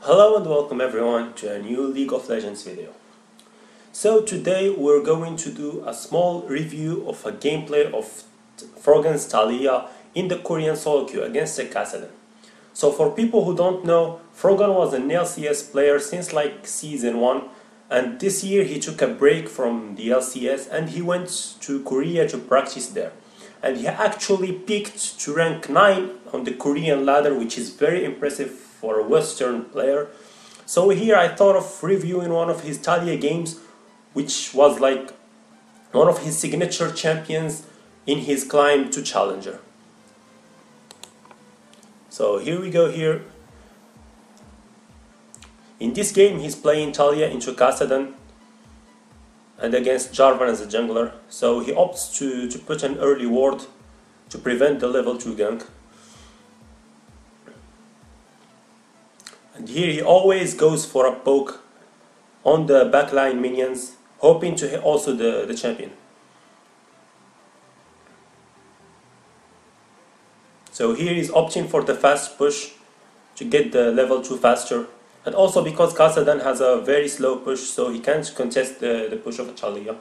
Hello and welcome everyone to a new League of Legends video. So today we're going to do a small review of a gameplay of Froggen's Taliyah in the Korean solo queue against the Kassadin. So for people who don't know, Froggen was an LCS player since like Season 1, and this year he took a break from the LCS and he went to Korea to practice there. And he actually peaked to rank 9 on the Korean ladder, which is very impressive for a Western player. So here I thought of reviewing one of his Taliyah games, which was like one of his signature champions in his climb to Challenger. So here we go here. In this game he's playing Taliyah into Kassadin and against Jarvan as a jungler. So he opts to put an early ward to prevent the level 2 gank. And here he always goes for a poke on the backline minions, hoping to hit also the champion. So here he's opting for the fast push to get the level 2 faster. And also because Kassadin has a very slow push, so he can't contest the push of Taliyah.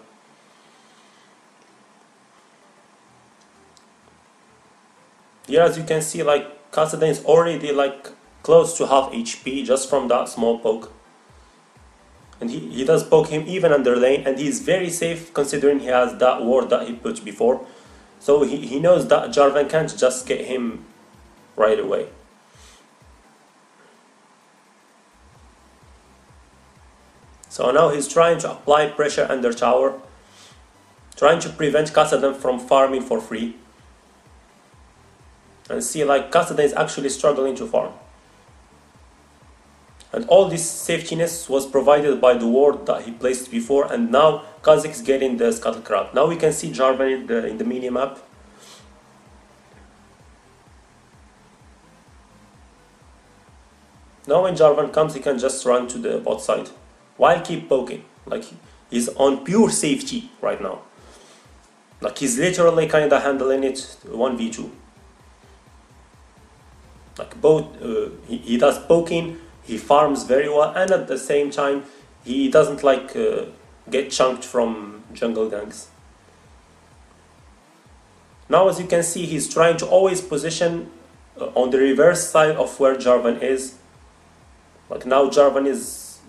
Here as you can see, like Kassadin is already like close to half HP just from that small poke. And he does poke him even under lane, and he's very safe considering he has that ward that he put before. So he knows that Jarvan can't just get him right away. So now he's trying to apply pressure under tower, trying to prevent Kassadin from farming for free. And see, like Kassadin is actually struggling to farm. And all this safetiness was provided by the ward that he placed before, and now Kha'Zix getting the Scuttle Crab. Now we can see Jarvan in the mini-map. Now when Jarvan comes, he can just run to the bot side while keep poking. Like he's on pure safety right now. Like he's literally kinda handling it 1v2. Like both, he does poking, he farms very well, and at the same time he doesn't like get chunked from jungle ganks. Now as you can see, he's trying to always position on the reverse side of where Jarvan is. Like now Jarvan is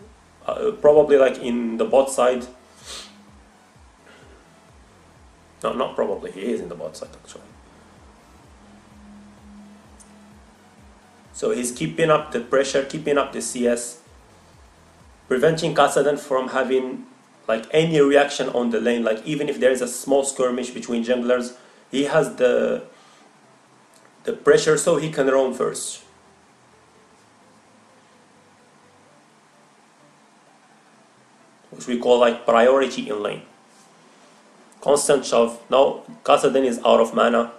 probably like in the bot side. No, not probably, he is in the bot side actually. So he's keeping up the pressure, keeping up the CS, preventing Kassadin from having like any reaction on the lane. Like even if there is a small skirmish between junglers, he has the pressure so he can roam first. Which we call like priority in lane. Constant shove. Now Kassadin is out of mana.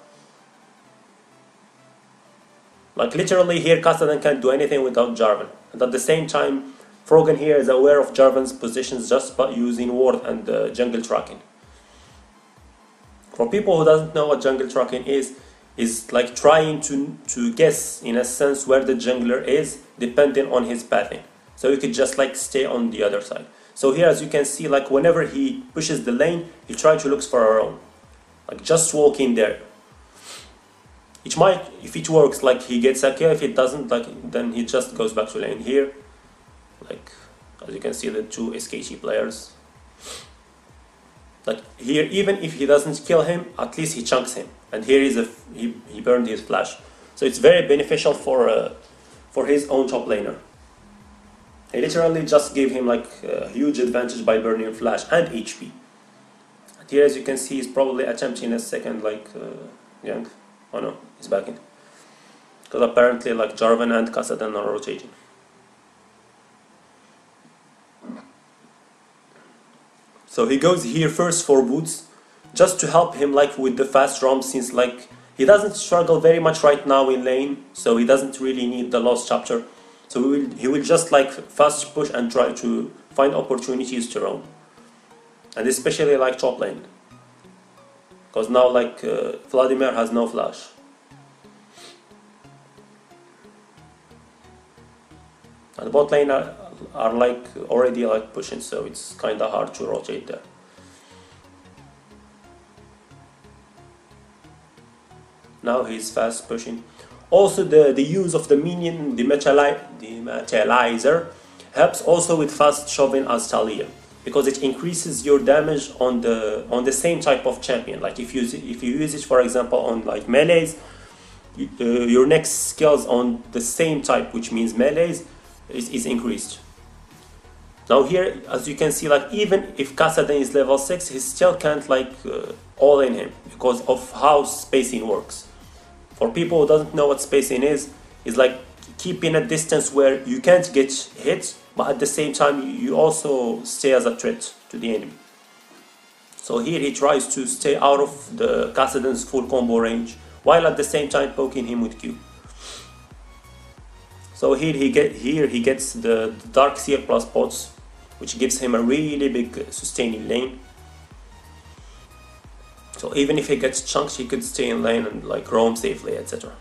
Like literally here Kassadin can't do anything without Jarvan. And at the same time, Froggen here is aware of Jarvan's positions just by using ward and jungle tracking. For people who doesn't know what jungle tracking is like trying to guess in a sense where the jungler is depending on his pathing. So you could just like stay on the other side. So here as you can see, like whenever he pushes the lane, he tries to look for a roam. Like just walk in there. It might, if it works, like he gets a kill. If it doesn't, like then he just goes back to lane. Here, like as you can see, the two SKT players. Like here, even if he doesn't kill him, at least he chunks him. And here is he burned his flash. So it's very beneficial for his own top laner. He literally just gave him like a huge advantage by burning flash and HP. And here, as you can see, he's probably attempting a second like gank. Oh no, he's backing. Because apparently like Jarvan and Kassadin are rotating. So he goes here first for boots, just to help him like with the fast roam, since like he doesn't struggle very much right now in lane, so he doesn't really need the lost chapter. So he will just like fast push and try to find opportunities to roam. And especially like top lane. Because now like Vladimir has no flash. And the bot lane are like already like pushing, so it's kind of hard to rotate there. Now he's fast pushing. Also the use of the minion, the materializer, helps also with fast shoving as Taliyah, because it increases your damage on the same type of champion. Like if you use it, for example, on like melees, your next skills on the same type, which means melees, is increased. Now here, as you can see, like even if Kassadin is level 6, he still can't like all in him because of how spacing works. For people who doesn't know what spacing is like keeping a distance where you can't get hit, but at the same time you also stay as a threat to the enemy. So here he tries to stay out of the Kassadin's full combo range, while at the same time poking him with Q. So here he gets the Dark Seer plus pots, which gives him a really big sustaining lane. So even if he gets chunked, he could stay in lane and like roam safely, etc.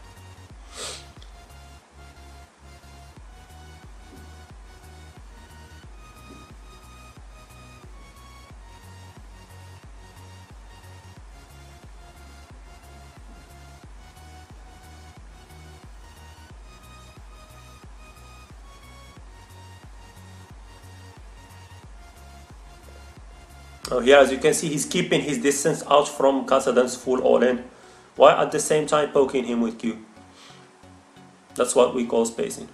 Now here, as you can see, he's keeping his distance out from Kassadin's full all-in, while at the same time poking him with Q. That's what we call spacing.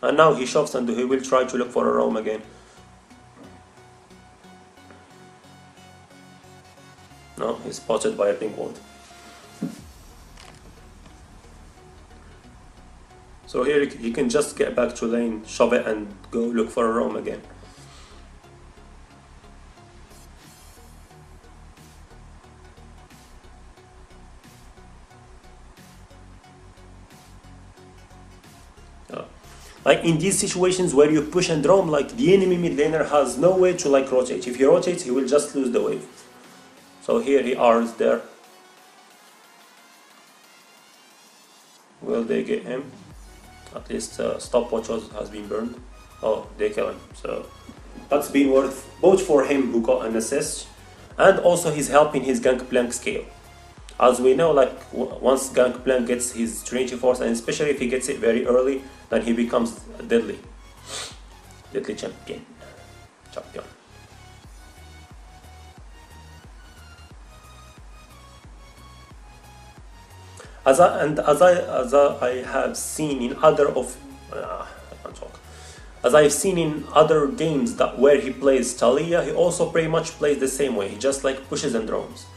And now he shoves and he will try to look for a roam again. No, he's spotted by a pink ward. So here he can just get back to lane, shove it and go look for a roam again. Like in these situations where you push and roam, like the enemy mid laner has no way to like rotate. If he rotates, he will just lose the wave. So here he R's there. Will they get him? At least stopwatch has been burned. Oh, they kill him. So that's been worth both for him, who got an assist, and also he's helping his Gangplank scale. As we know, like once Gangplank gets his Trinity Force, and especially if he gets it very early, then he becomes a deadly champion. As I have seen in other games that where he plays Taliyah, he also pretty much plays the same way. He just like pushes and roams.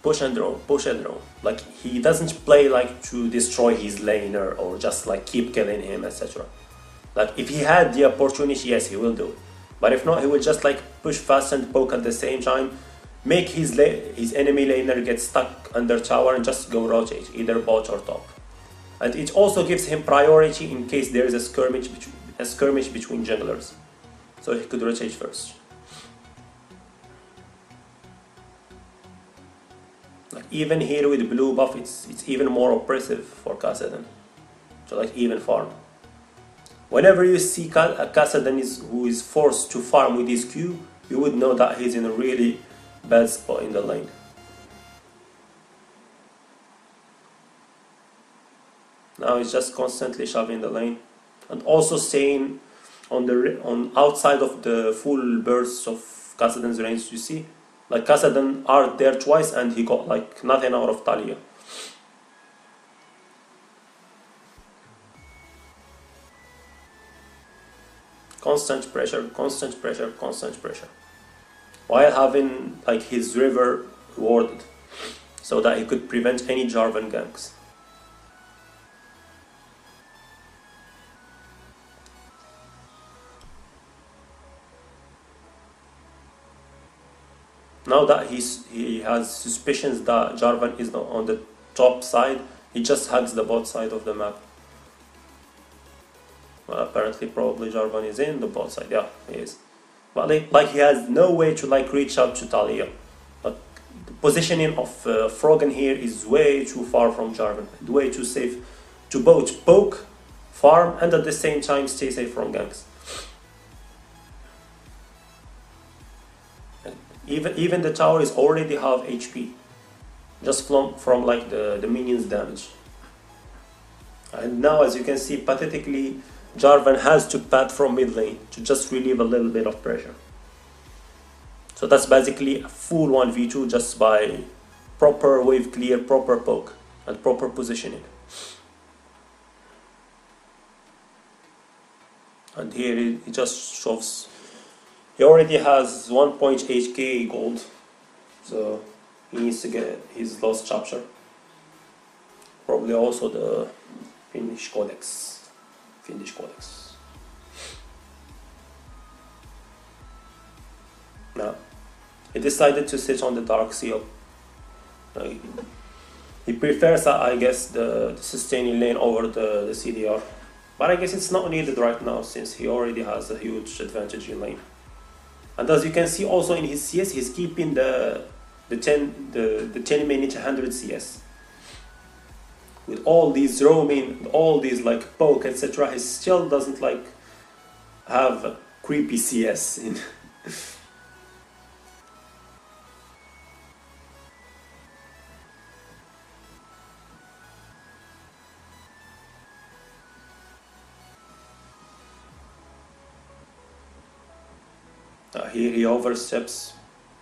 Push and roam, push and roam. Like he doesn't play like to destroy his laner or just like keep killing him, etc. Like if he had the opportunity, yes, he will do it. But if not, he will just like push fast and poke at the same time, make his enemy laner get stuck under tower and just go rotate, either bot or top. And it also gives him priority in case there is a skirmish between junglers, so he could rotate first. Like even here with blue buff, it's even more oppressive for Kassadin. So like even farm. Whenever you see Kassadin who is forced to farm with his Q, you would know that he's in a really bad spot in the lane. Now he's just constantly shoving the lane and also staying on outside of the full bursts of Kassadin's range. You see, like Kassadin are there twice and he got like nothing out of Taliyah. Constant pressure, constant pressure, constant pressure, while having like his river warded so that he could prevent any Jarvan ganks. Now that he has suspicions that Jarvan is on the top side, he just hugs the bot side of the map. Well, apparently, probably Jarvan is in the bot side. Yeah, he is. But like he has no way to like reach out to Taliyah. But the positioning of Froggen here is way too far from Jarvan, way too safe to both poke, farm, and at the same time stay safe from ganks. Even the tower is already half HP, just from like the minions damage. And now, as you can see, pathetically, Jarvan has to pat from mid lane to just relieve a little bit of pressure. So that's basically a full 1v2 just by proper wave clear, proper poke, and proper positioning. And here he just shoves. He already has 1.8k gold, so he needs to get his last chapter. Probably also the Finnish Codex. Now, he decided to sit on the Dark Seal. He prefers, I guess, the sustaining lane over the CDR. But I guess it's not needed right now since he already has a huge advantage in lane. And as you can see also in his CS, he's keeping the 10 minute 100 CS. With all these roaming, all these like poke, etc., he still doesn't like have creepy CS in. Here he oversteps,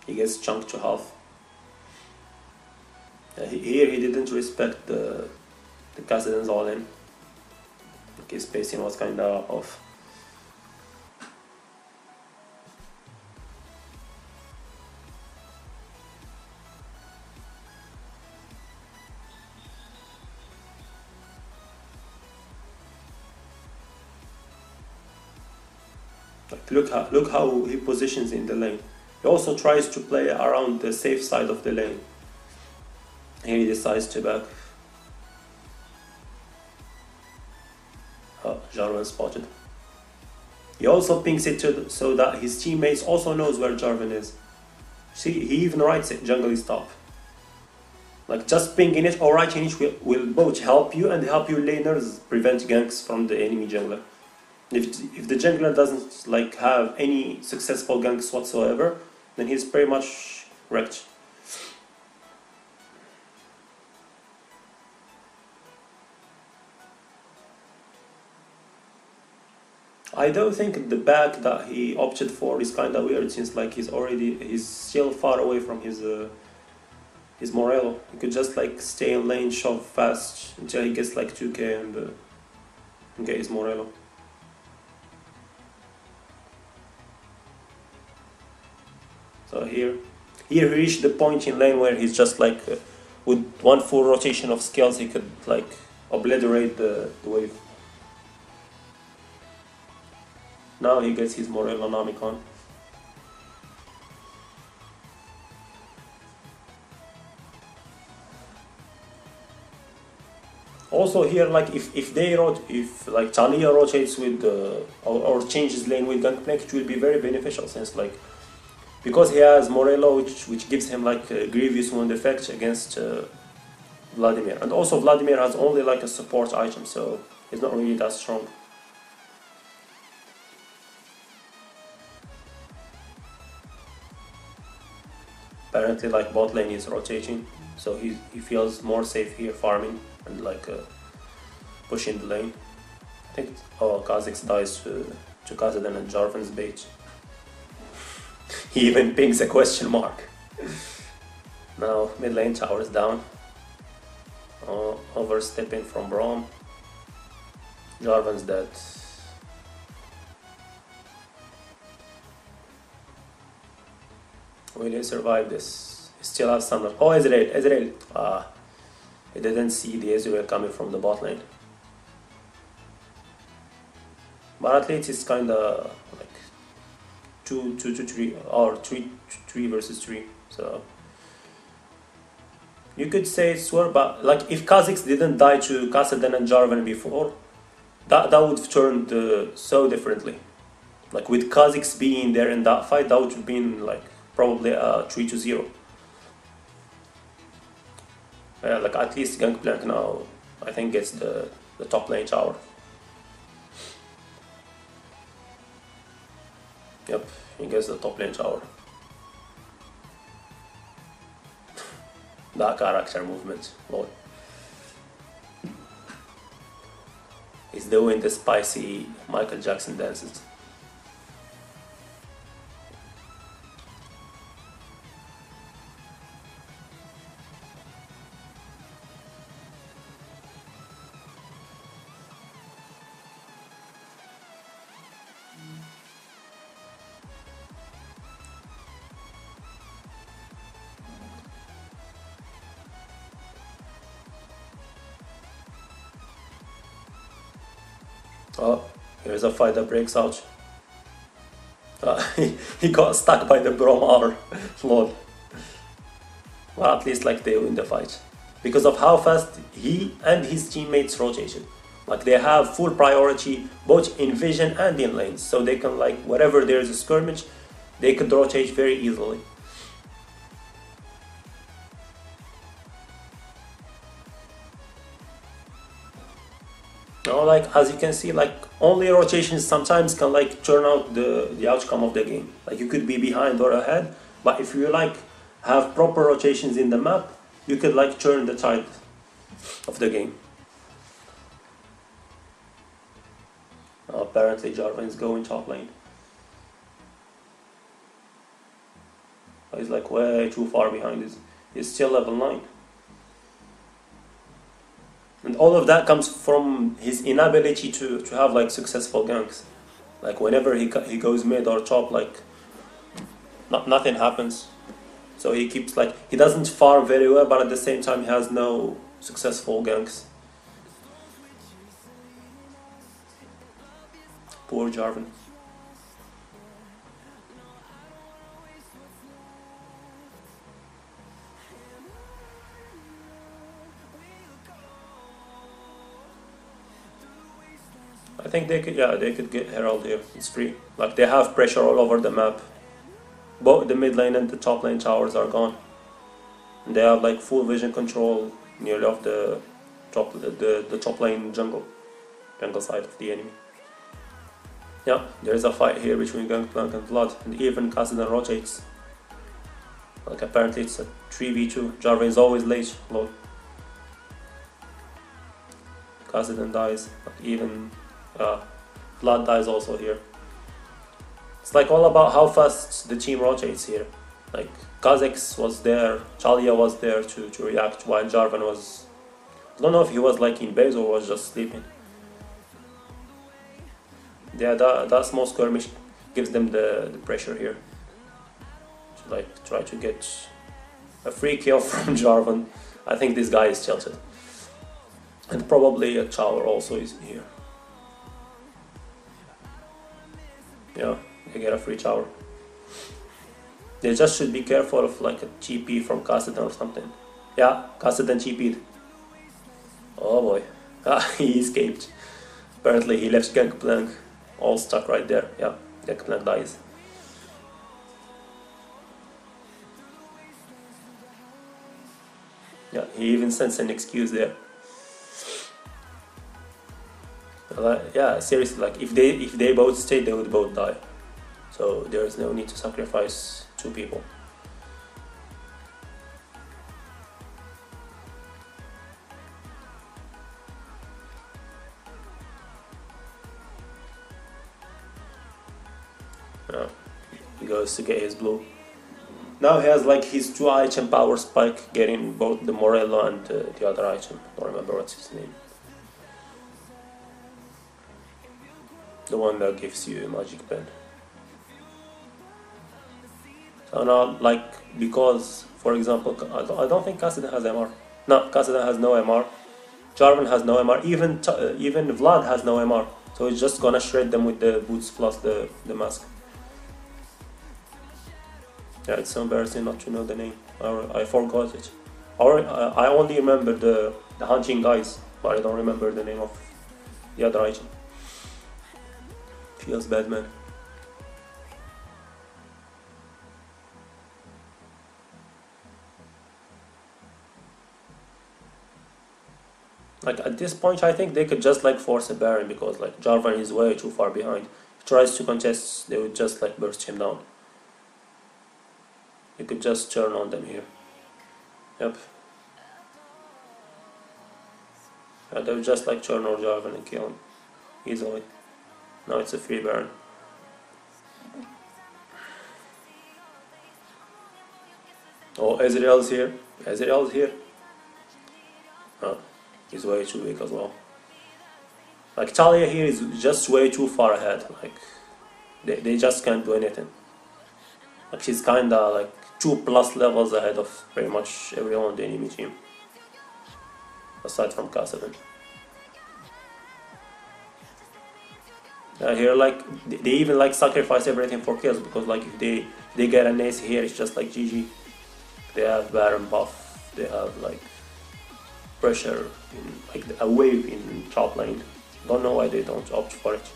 he gets chunked to half. Here he didn't respect the Kassadin's all in. His spacing was kinda off. Look how he positions in the lane. He also tries to play around the safe side of the lane. Here he decides to back. Oh, Jarvan spotted. He also pings it so that his teammates also knows where Jarvan is. See, he even writes it, jungle is top. Like just pinging it or writing it will both help you and help your laners prevent ganks from the enemy jungler. If the jungler doesn't like have any successful ganks whatsoever, then he's pretty much wrecked. I don't think the back that he opted for is kinda weird since like he's still far away from his Morello. He could just like stay in lane, shove fast until he gets like 2k and get his Morello. So here he reached the point in lane where he's just like, with one full rotation of skills, he could like obliterate the wave. Now he gets his Morello Namicon. Also here, like if like Taliyah rotates with or changes lane with Gangplank, it will be very beneficial since like, because he has Morello, which gives him like a grievous wound effect against Vladimir, and also Vladimir has only like a support item, so he's not really that strong. Apparently, like bot lane is rotating, so he feels more safe here farming and like pushing the lane. I think Kha'Zix dies to Kassadin and Jarvan's bait. He even pings a question mark. Now mid lane towers down. Overstepping from Braum. Jarvan's dead. Will he survive this? He still has some. Oh, Ezreal. He didn't see the Ezreal coming from the bot lane. But at least it's kinda like 2 to 3 or 3 versus 3. So you could say it's worth, but like if Kha'Zix didn't die to Kassadin and Jarvan before, that would have turned so differently. Like with Kha'Zix being there in that fight, that would have been like probably 3-0. Like at least Gangplank now I think gets the the top lane tower. Yep, he gets the top lane tower. That character movement, lord. He's doing the spicy Michael Jackson dances. Oh, here's a fight that breaks out. He got stuck by the Bromar. Lol. Well, at least like they win the fight. Because of how fast he and his teammates rotation. Like they have full priority both in vision and in lanes. So they can like, wherever there is a skirmish, they could rotate very easily. Like as you can see, like only rotations sometimes can like turn out the outcome of the game. Like you could be behind or ahead, but if you like have proper rotations in the map, you could like turn the tide of the game. Apparently Jarvan is going top lane. He's like way too far behind. He's still level 9. And all of that comes from his inability to have like successful ganks. Like whenever he goes mid or top, like nothing happens. So he keeps like, he doesn't farm very well, but at the same time he has no successful ganks. Poor Jarvan. I think they could get Herald here. It's free. Like they have pressure all over the map. Both the mid lane and the top lane towers are gone. And they have like full vision control nearly of the top lane jungle side of the enemy. Yeah, there's a fight here between Gangplank and Vlad, and even Kassadin rotates. Like apparently it's a 3v2. Jarvan is always late. Lol. Kassadin dies. Like even Vlad dies also here. It's like all about how fast the team rotates here. Like Kha'Zix was there, Taliyah was there to react while Jarvan was... I don't know if he was like in base or was just sleeping. Yeah, that small skirmish gives them the pressure here. To like try to get a free kill from Jarvan. I think this guy is tilted. And probably a tower also is here. Yeah, they get a free tower. They just should be careful of like a TP from Kassadin or something. Yeah, Kassadin TP'd. Oh boy. He escaped. Apparently he left Gangplank all stuck right there. Yeah, Gangplank dies. Yeah, he even sends an excuse there. Yeah, seriously, like if they both stayed, they would both die. So there is no need to sacrifice 2 people. He goes to get his blue. Now he has like his 2 item power spike, getting both the Morello and the other item. I don't remember what's his name. The one that gives you a magic pen. So now, like, because, for example, I don't think Kassadin has MR. No, Kassadin has no MR. Jarvan has no MR. Even Vlad has no MR. So he's just gonna shred them with the boots plus the mask. Yeah, it's so embarrassing not to know the name. I forgot it. I only remember the hunting guys, but I don't remember the name of the other item. Feels bad, man. Like at this point, I think they could just like force a Baron because like Jarvan is way too far behind. If he tries to contest, they would just like burst him down. You could just turn on them here. Yep. And they would just like turn on Jarvan and kill him easily. Now it's a free Baron. Oh, Ezreal's here. Ezreal's here. Oh, he's way too weak as well. Like Taliyah here is just way too far ahead. Like they just can't do anything. Like she's kinda like 2+ levels ahead of pretty much everyone on the enemy team. Aside from Kassadin. Here like they even like sacrifice everything for kills because like if they get an ace here, it's just like GG. They have Baron buff, they have like pressure, in, like a wave in top lane. Don't know why they don't opt for it.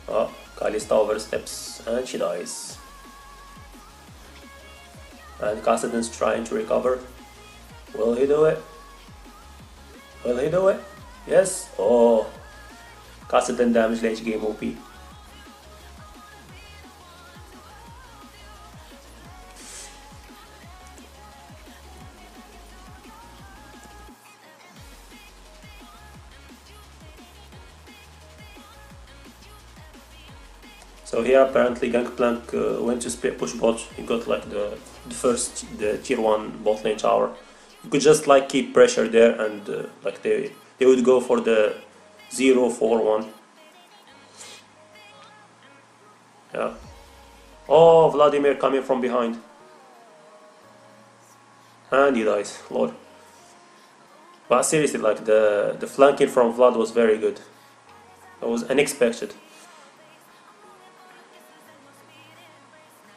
Oh, Kalista oversteps and she dies. And Kassadin's trying to recover. Will he do it? Will he do it? Yes. Oh, Kassadin damage late game OP. So here apparently Gangplank went to split push bot. He got like the tier 1 bot lane tower. You could just like keep pressure there and like they would go for the 0-4-1. Yeah. Oh, Vladimir coming from behind. And he dies, lord. But seriously, like the flanking from Vlad was very good. It was unexpected.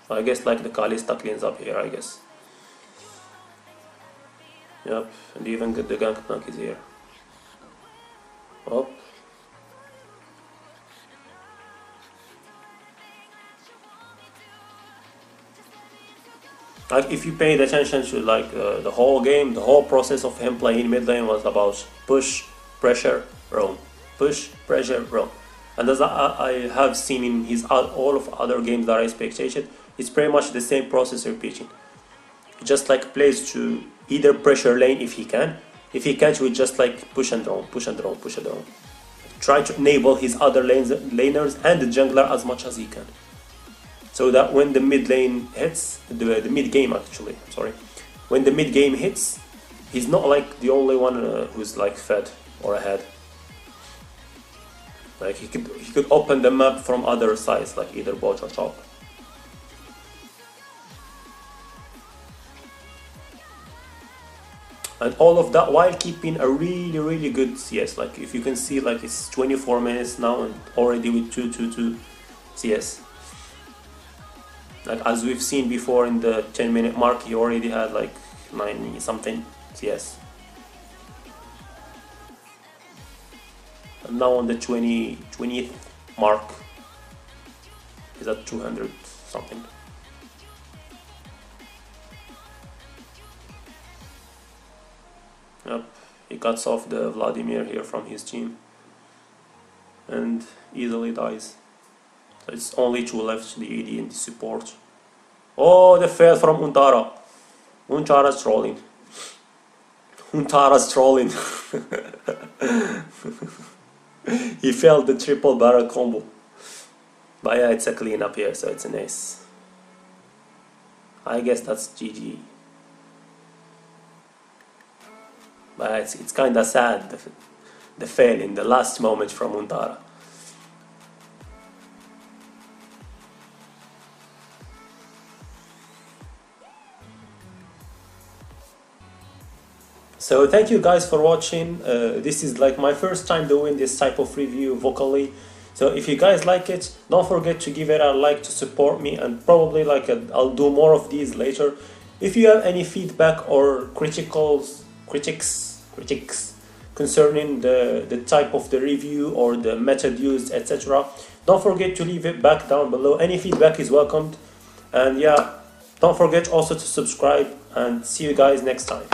I guess like the Kalista cleans up here, I guess. Yep, and even the Gangplank is here. Oh. Like if you paid attention to like the whole game, the whole process of him playing mid lane was about push, pressure, roam, push, pressure, roam. And as I have seen in his all of other games that I spectated, it's pretty much the same process repeating. He just like plays to either pressure lane if he can. If he can't, he would just like push and drone, push and drone, push and drone. Try to enable his other laners and the jungler as much as he can. So that when the mid lane hits, the mid game actually, sorry. When the mid game hits, he's not like the only one who's like fed or ahead. Like he could open the map from other sides, like either bot or top. And all of that while keeping a really good CS. Like if you can see, like it's 24 minutes now and already with 222 CS. Like as we've seen before in the 10-minute mark, he already had like 90 something CS. And now on the 20th mark, he's at 200 something. Yep, he cuts off the Vladimir here from his team and easily dies. So it's only 2 left, the AD and the support. Oh, the fail from Untara. Untara's trolling. Untara's trolling. He failed the triple barrel combo. But yeah, it's a clean up here, so it's an ace. I guess that's GG. But it's kinda sad, the fail in the last moment from Untara. So thank you guys for watching. This is like my first time doing this type of review vocally. So if you guys like it, don't forget to give it a like to support me, and probably like I'll do more of these later. If you have any feedback or critics, concerning the type of the review or the method used, etc. Don't forget to leave it back down below. Any feedback is welcomed. And yeah, don't forget also to subscribe, and see you guys next time.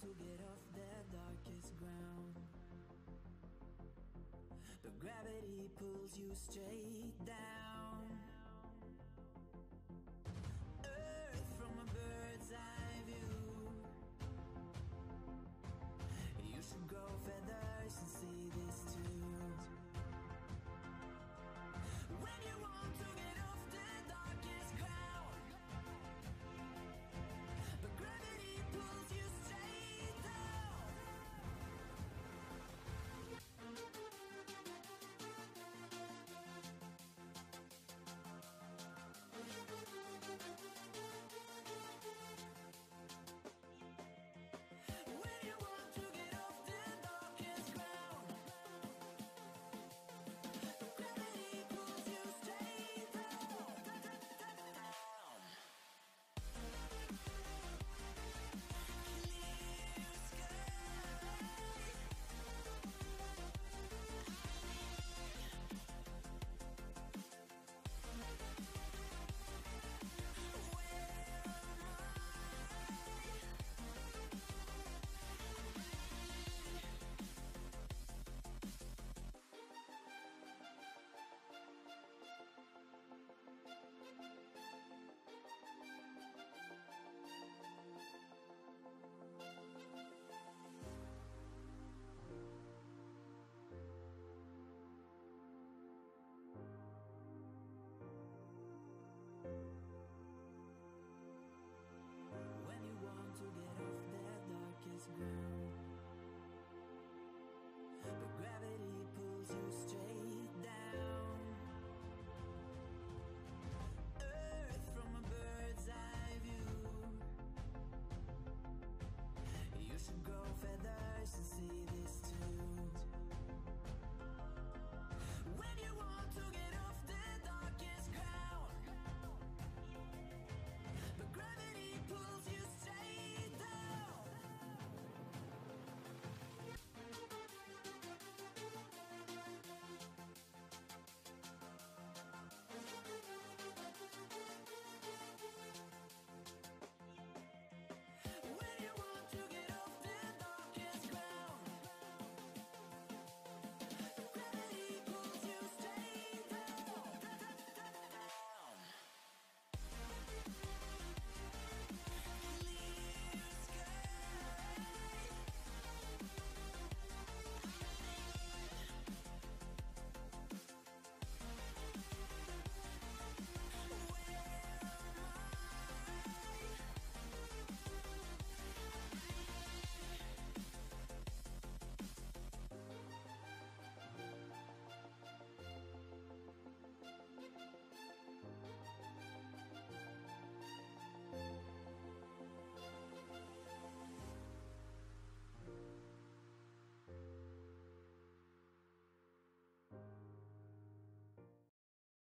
To get off the darkest ground, but gravity pulls you straight down.